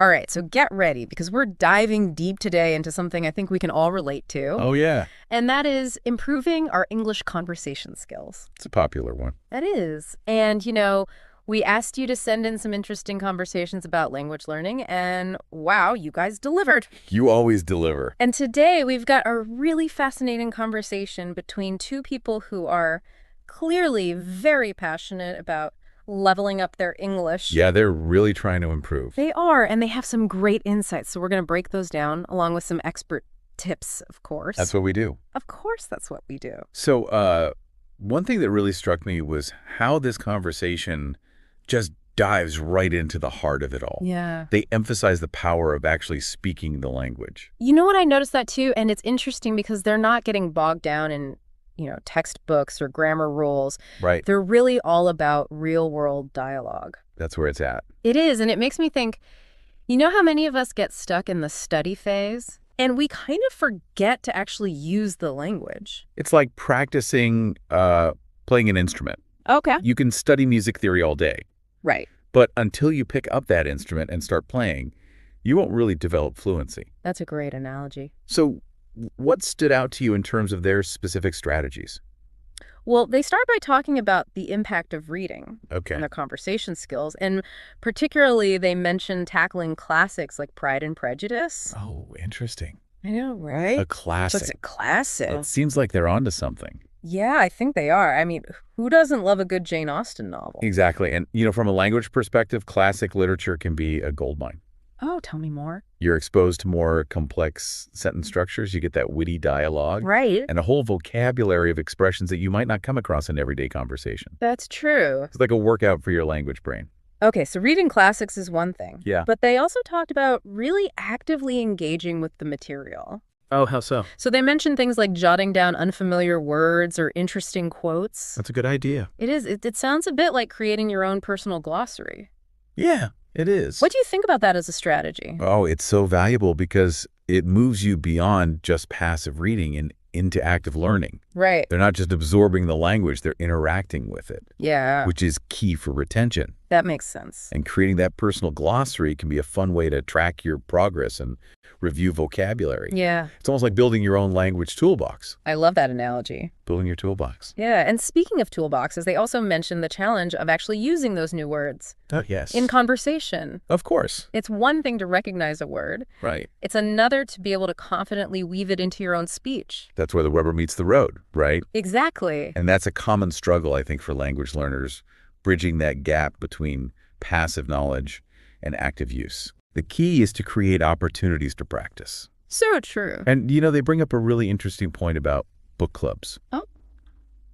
All right, so get ready because we're diving deep today into something I think we can all relate to. Oh, yeah. And that is improving our English conversation skills. It's a popular one. That is. And, we asked you to send in some interesting conversations about language learning, and wow, you guys delivered. You always deliver. And today we've got a really fascinating conversation between two people who are clearly very passionate about leveling up their English. Yeah, they're really trying to improve. They are, and they have some great insights, so we're going to break those down along with some expert tips, of course. That's what we do. Of course, that's what we do. So, one thing that really struck me was how this conversation just dives right into the heart of it all. Yeah. They emphasize the power of actually speaking the language. You know what? I noticed that too, and it's interesting because they're not getting bogged down in, textbooks or grammar rules. Right. They're really all about real-world dialogue. That's where it's at. It is, and it makes me think, you know how many of us get stuck in the study phase? And we kind of forget to actually use the language. It's like practicing playing an instrument. Okay. You can study music theory all day. Right. But until you pick up that instrument and start playing, you won't really develop fluency. That's a great analogy. So what stood out to you in terms of their specific strategies? Well, they start by talking about the impact of reading Okay. on their conversation skills. And particularly, they mention tackling classics like Pride and Prejudice. Oh, interesting. I know, right? A classic. It's a classic. It seems like they're onto something. Yeah, I think they are. I mean, who doesn't love a good Jane Austen novel? Exactly. And, from a language perspective, classic literature can be a goldmine. Oh, tell me more. You're exposed to more complex sentence structures. You get that witty dialogue. Right. And a whole vocabulary of expressions that you might not come across in everyday conversation. That's true. It's like a workout for your language brain. Okay, so reading classics is one thing. Yeah. But they also talked about really actively engaging with the material. Oh, how so? So they mentioned things like jotting down unfamiliar words or interesting quotes. That's a good idea. It is. It sounds a bit like creating your own personal glossary. Yeah, it is. What do you think about that as a strategy? Oh, it's so valuable because it moves you beyond just passive reading and into active learning. Right. They're not just absorbing the language, they're interacting with it, Yeah, which is key for retention. that makes sense. And creating that personal glossary can be a fun way to track your progress and review vocabulary. Yeah, It's almost like building your own language toolbox. I love that analogy. Building your toolbox. Yeah, and speaking of toolboxes, they also mentioned the challenge of actually using those new words Oh, yes. in conversation. Of course. It's one thing to recognize a word. Right. It's another to be able to confidently weave it into your own speech. That's where the rubber meets the road, right? Exactly. And that's a common struggle, I think, for language learners, bridging that gap between passive knowledge and active use. The key is to create opportunities to practice. So true. And, they bring up a really interesting point about book clubs. Oh.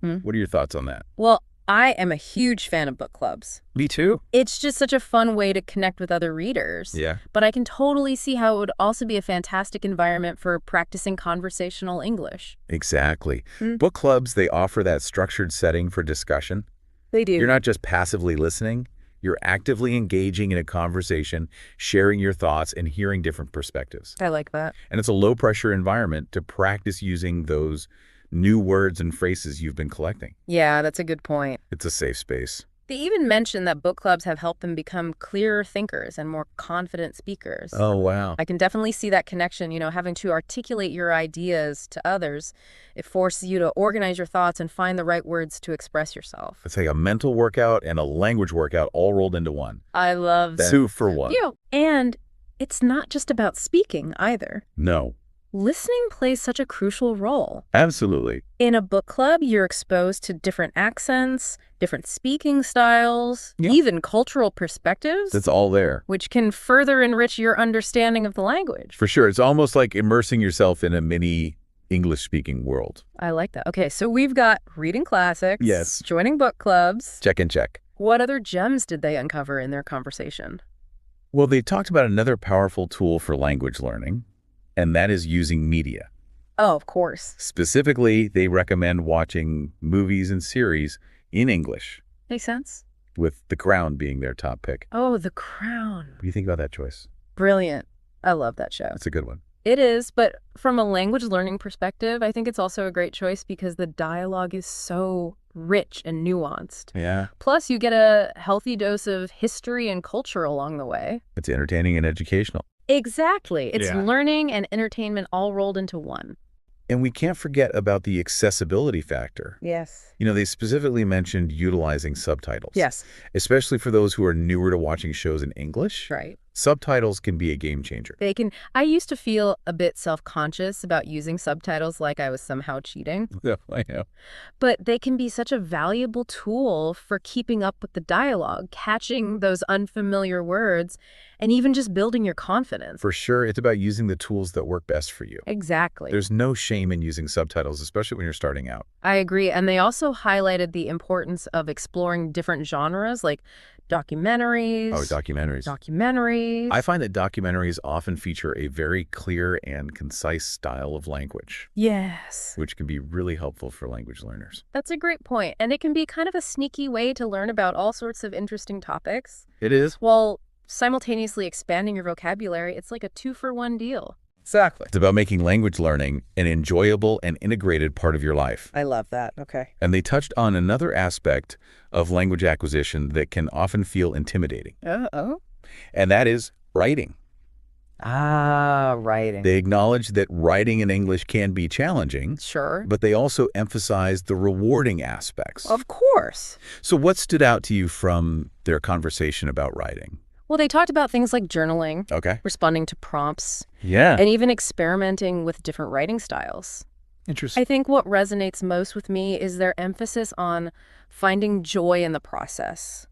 Hmm. What are your thoughts on that? Well, I am a huge fan of book clubs. Me too. It's just such a fun way to connect with other readers. Yeah. But I can totally see how it would also be a fantastic environment for practicing conversational English. Exactly. Hmm. Book clubs, they offer that structured setting for discussion. They do. You're not just passively listening. You're actively engaging in a conversation, sharing your thoughts, and hearing different perspectives. I like that. And it's a low-pressure environment to practice using those new words and phrases you've been collecting. Yeah, that's a good point. It's a safe space. They even mention that book clubs have helped them become clearer thinkers and more confident speakers. Oh, wow. I can definitely see that connection, having to articulate your ideas to others. It forces you to organize your thoughts and find the right words to express yourself. It's like a mental workout and a language workout all rolled into one. I love that. 2 for 1. And it's not just about speaking either. No. Listening plays such a crucial role. Absolutely. In a book club, you're exposed to different accents, different speaking styles, Yeah. even cultural perspectives, That's all there. which can further enrich your understanding of the language. For sure. It's almost like immersing yourself in a mini English-speaking world. I like that. Okay, so we've got reading classics, Yes. joining book clubs. Check and check. What other gems did they uncover in their conversation? Well, they talked about another powerful tool for language learning, and that is using media. Oh, of course. Specifically, they recommend watching movies and series in English, Makes sense. with The Crown being their top pick. Oh, The Crown. What do you think about that choice? Brilliant. I love that show. That's a good one. It is, but from a language learning perspective, I think it's also a great choice because the dialogue is so rich and nuanced. Yeah. Plus, you get a healthy dose of history and culture along the way. It's entertaining and educational. Exactly. It's Yeah. learning and entertainment all rolled into one. And we can't forget about the accessibility factor. Yes. They specifically mentioned utilizing subtitles. Yes. Especially for those who are newer to watching shows in English. Right. Subtitles can be a game changer. I used to feel a bit self-conscious about using subtitles like I was somehow cheating. Yeah, I know. But they can be such a valuable tool for keeping up with the dialogue, catching those unfamiliar words, and even just building your confidence. For sure, it's about using the tools that work best for you. Exactly. There's no shame in using subtitles, especially when you're starting out. I agree. And they also highlighted the importance of exploring different genres like documentaries. Oh, documentaries. Documentaries. I find that documentaries often feature a very clear and concise style of language. Yes. Which can be really helpful for language learners. That's a great point. And it can be kind of a sneaky way to learn about all sorts of interesting topics. It is. While simultaneously expanding your vocabulary. It's like a 2-for-1 deal. Exactly. It's about making language learning an enjoyable and integrated part of your life. I love that. Okay. And they touched on another aspect of language acquisition that can often feel intimidating. Oh? And that is writing. Writing. They acknowledge that writing in English can be challenging. Sure. But they also emphasize the rewarding aspects. Of course. So what stood out to you from their conversation about writing? Well, they talked about things like journaling, Okay. responding to prompts, Yeah. and even experimenting with different writing styles. Interesting. I think what resonates most with me is their emphasis on finding joy in the process.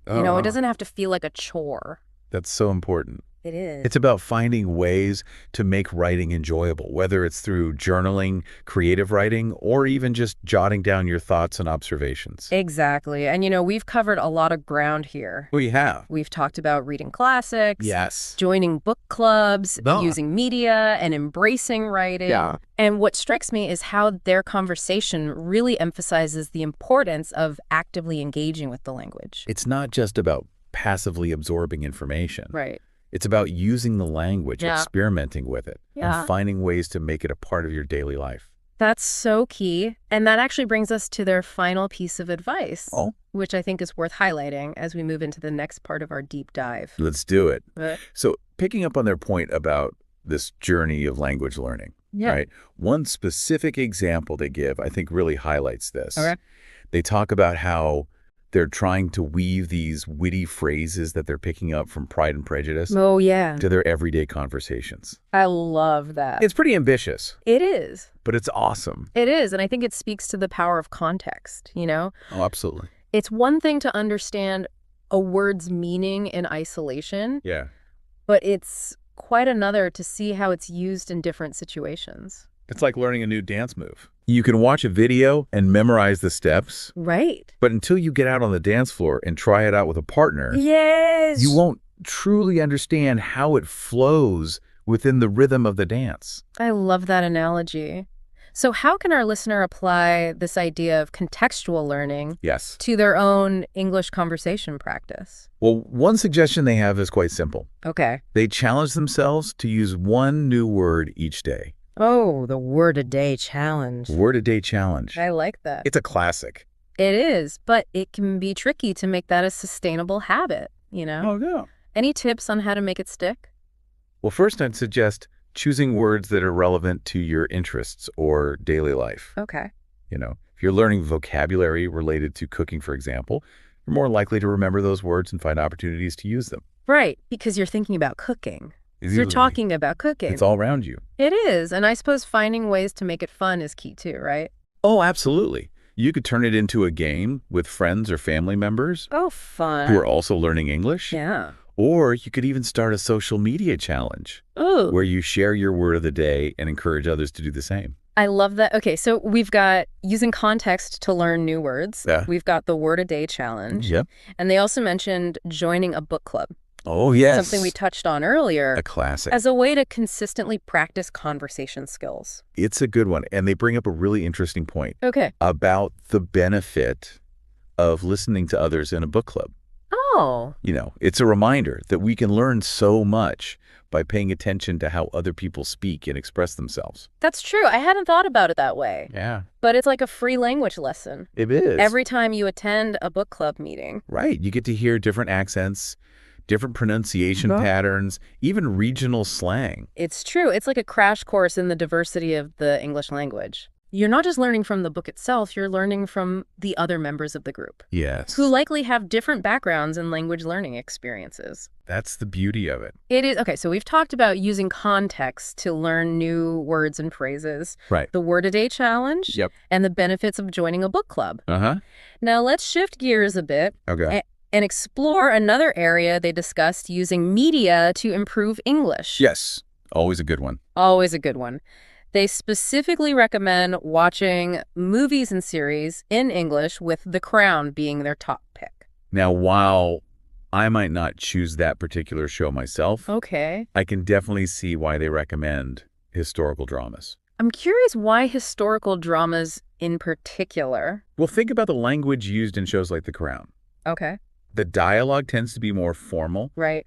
It doesn't have to feel like a chore. That's so important. It is. It's about finding ways to make writing enjoyable, whether it's through journaling, creative writing, or even just jotting down your thoughts and observations. Exactly. And, we've covered a lot of ground here. We have. We've talked about reading classics. Yes. Joining book clubs, No. using media, and embracing writing. Yeah. And what strikes me is how their conversation really emphasizes the importance of actively engaging with the language. It's not just about passively absorbing information. Right. It's about using the language, Yeah. experimenting with it, Yeah. and finding ways to make it a part of your daily life. That's so key. And that actually brings us to their final piece of advice, Oh. which I think is worth highlighting as we move into the next part of our deep dive. Let's do it. Uh, So picking up on their point about this journey of language learning, Yeah. right? One specific example they give, I think, really highlights this. Okay. They talk about how they're trying to weave these witty phrases that they're picking up from Pride and Prejudice Oh, yeah. to their everyday conversations. I love that. It's pretty ambitious, It is. but it's awesome. It is. And I think it speaks to the power of context, Oh, absolutely. It's one thing to understand a word's meaning in isolation, Yeah. but it's quite another to see how it's used in different situations. It's like learning a new dance move. You can watch a video and memorize the steps, Right. but until you get out on the dance floor and try it out with a partner, Yes. you won't truly understand how it flows within the rhythm of the dance. I love that analogy. So how can our listener apply this idea of contextual learning Yes. to their own English conversation practice? Well, one suggestion they have is quite simple. Okay. They challenge themselves to use one new word each day. Oh, the word-a-day challenge. Word a day challenge. I like that. It's a classic. It is, but it can be tricky to make that a sustainable habit, yeah. Any tips on how to make it stick? Well, first I'd suggest choosing words that are relevant to your interests or daily life. Okay. If you're learning vocabulary related to cooking, for example, you're more likely to remember those words and find opportunities to use them. Right, because you're thinking about cooking. You're talking about cooking. It's all around you. It is, and I suppose finding ways to make it fun is key too, right? Oh, absolutely. You could turn it into a game with friends or family members Oh, fun. who are also learning English. Yeah. Or you could even start a social media challenge Ooh. where you share your word of the day and encourage others to do the same. I love that. Okay, so we've got using context to learn new words. Yeah. We've got the word-a-day challenge. Yep. And they also mentioned joining a book club, Oh, yes. something we touched on earlier, A classic. as a way to consistently practice conversation skills. It's a good one. And they bring up a really interesting point Okay. about the benefit of listening to others in a book club. Oh, It's a reminder that we can learn so much by paying attention to how other people speak and express themselves. that's true. I hadn't thought about it that way. Yeah, But it's like a free language lesson. it is. Every time you attend a book club meeting. Right. You get to hear different accents, different pronunciation patterns, even regional slang. It's true. It's like a crash course in the diversity of the English language. You're not just learning from the book itself, you're learning from the other members of the group, Yes. who likely have different backgrounds and language learning experiences. That's the beauty of it. It is, okay, so we've talked about using context to learn new words and phrases, Right. the word-a-day challenge, Yep. and the benefits of joining a book club. Uh-huh. Now let's shift gears a bit Okay. and explore another area they discussed, using media to improve English. Yes. Always a good one. Always a good one. They specifically recommend watching movies and series in English, with The Crown being their top pick. Now, while I might not choose that particular show myself, Okay. I can definitely see why they recommend historical dramas. I'm curious why historical dramas in particular. Well, think about the language used in shows like The Crown. Okay. The dialogue tends to be more formal, Right.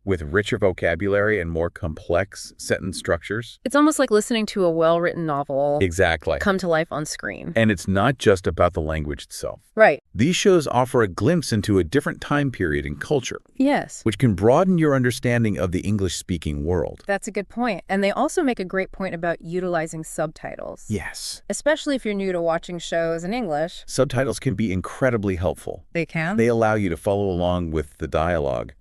with richer vocabulary and more complex sentence structures. It's almost like listening to a well-written novel Exactly. come to life on screen. And it's not just about the language itself. Right. These shows offer a glimpse into a different time period and culture, Yes. which can broaden your understanding of the English-speaking world. That's a good point. And they also make a great point about utilizing subtitles. Yes. Especially if you're new to watching shows in English. Subtitles can be incredibly helpful. They can? They allow you to follow along with the dialogue,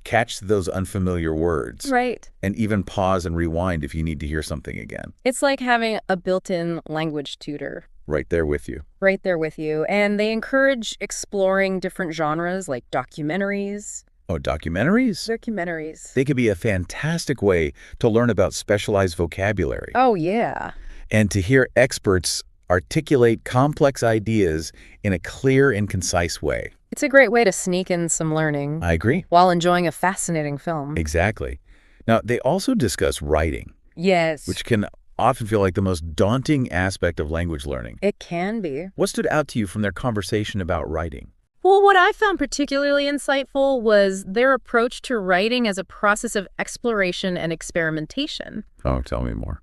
catch those unfamiliar words, Right. and even pause and rewind if you need to hear something again. It's like having a built-in language tutor Right there with you. right there with you. And they encourage exploring different genres like documentaries. Oh, documentaries? Documentaries. They could be a fantastic way to learn about specialized vocabulary Oh, yeah. and to hear experts articulate complex ideas in a clear and concise way. It's a great way to sneak in some learning I agree. while enjoying a fascinating film. Exactly. Now, they also discuss writing, Yes. which can often feel like the most daunting aspect of language learning. It can be. What stood out to you from their conversation about writing? Well, what I found particularly insightful was their approach to writing as a process of exploration and experimentation. Oh, tell me more.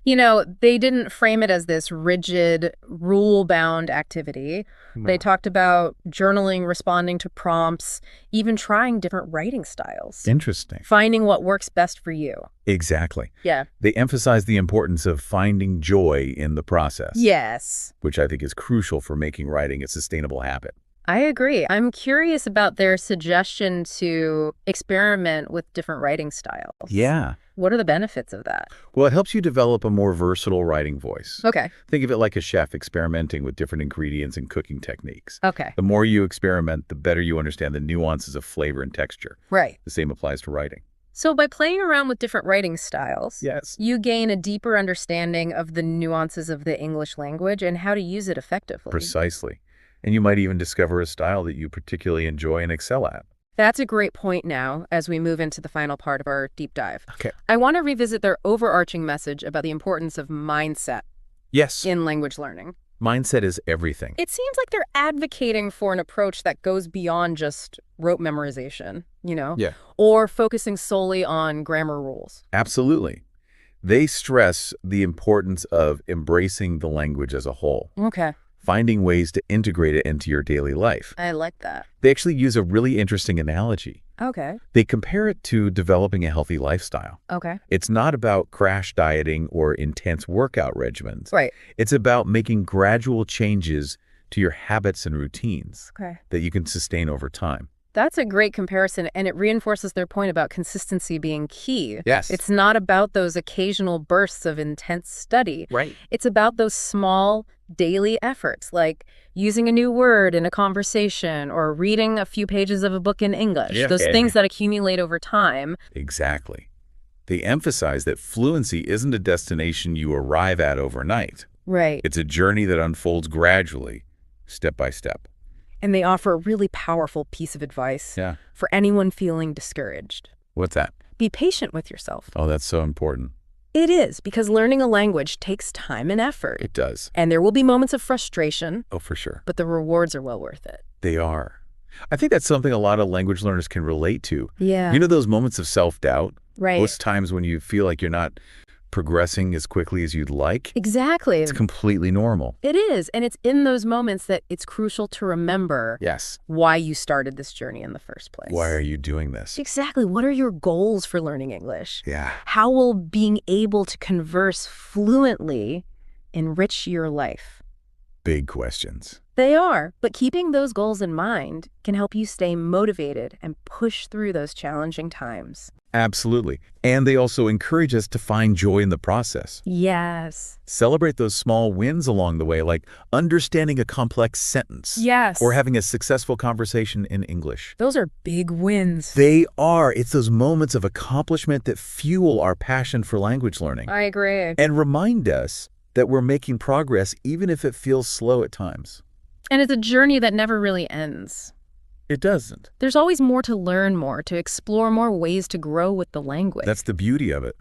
They didn't frame it as this rigid, rule-bound activity. They talked about journaling, responding to prompts, even trying different writing styles. Interesting. Finding what works best for you. Exactly. Yeah. They emphasize the importance of finding joy in the process. Yes. Which I think is crucial for making writing a sustainable habit. I agree. I'm curious about their suggestion to experiment with different writing styles. Yeah. What are the benefits of that? Well, it helps you develop a more versatile writing voice. Okay. Think of it like a chef experimenting with different ingredients and cooking techniques. Okay. The more you experiment, the better you understand the nuances of flavor and texture. Right. The same applies to writing. So by playing around with different writing styles, Yes. you gain a deeper understanding of the nuances of the English language and how to use it effectively. Precisely. And you might even discover a style that you particularly enjoy and excel at. That's a great point now as we move into the final part of our deep dive. Okay. I want to revisit their overarching message about the importance of mindset Yes. in language learning. Mindset is everything. It seems like they're advocating for an approach that goes beyond just rote memorization, Yeah. or focusing solely on grammar rules. Absolutely. They stress the importance of embracing the language as a whole, Okay. finding ways to integrate it into your daily life. I like that. They actually use a really interesting analogy. Okay. They compare it to developing a healthy lifestyle. Okay. It's not about crash dieting or intense workout regimens. Right. It's about making gradual changes to your habits and routines Okay. that you can sustain over time. That's a great comparison, and it reinforces their point about consistency being key. Yes. It's not about those occasional bursts of intense study. Right. It's about those small daily efforts, like using a new word in a conversation or reading a few pages of a book in English. Yeah. Those things that accumulate over time. Exactly. They emphasize that fluency isn't a destination you arrive at overnight. Right. It's a journey that unfolds gradually, step by step. And they offer a really powerful piece of advice Yeah. for anyone feeling discouraged. What's that? Be patient with yourself. Oh, that's so important. It is, because learning a language takes time and effort. It does. And there will be moments of frustration, Oh, for sure. but the rewards are well worth it. They are. I think that's something a lot of language learners can relate to. Yeah. You know those moments of self-doubt? Right. Those times when you feel like you're not progressing as quickly as you'd like? Exactly. It's completely normal. It is. And it's in those moments that it's crucial to remember Yes. why you started this journey in the first place. Why are you doing this? Exactly. What are your goals for learning English? Yeah. How will being able to converse fluently enrich your life? Big questions. They are, but keeping those goals in mind can help you stay motivated and push through those challenging times. Absolutely. And they also encourage us to find joy in the process. Yes. Celebrate those small wins along the way, like understanding a complex sentence. Yes. Or having a successful conversation in English. Those are big wins. They are. It's those moments of accomplishment that fuel our passion for language learning. I agree. And remind us that we're making progress even if it feels slow at times. And it's a journey that never really ends. It doesn't. There's always more to learn, more to explore, more ways to grow with the language. That's the beauty of it.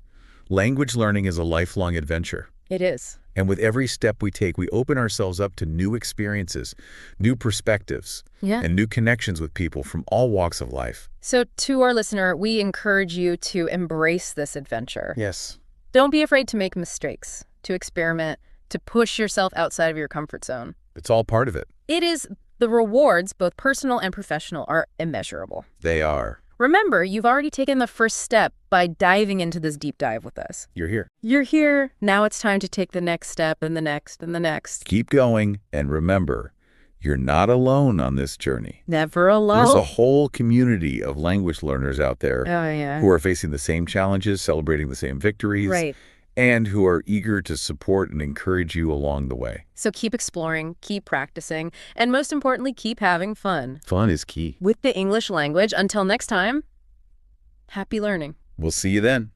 Language learning is a lifelong adventure. It is. And with every step we take, we open ourselves up to new experiences, new perspectives, Yeah. and new connections with people from all walks of life. So to our listener, we encourage you to embrace this adventure. Yes. Don't be afraid to make mistakes, to experiment, to push yourself outside of your comfort zone. It's all part of it. It is. The rewards, both personal and professional, are immeasurable. They are. Remember, you've already taken the first step by diving into this deep dive with us. You're here. You're here. Now it's time to take the next step and the next and the next. Keep going, and remember, you're not alone on this journey. Never alone. There's a whole community of language learners out there Oh, yeah. who are facing the same challenges, celebrating the same victories, Right. and who are eager to support and encourage you along the way. So keep exploring, keep practicing, and most importantly, keep having fun Fun is key. with the English language. Until next time, happy learning. We'll see you then.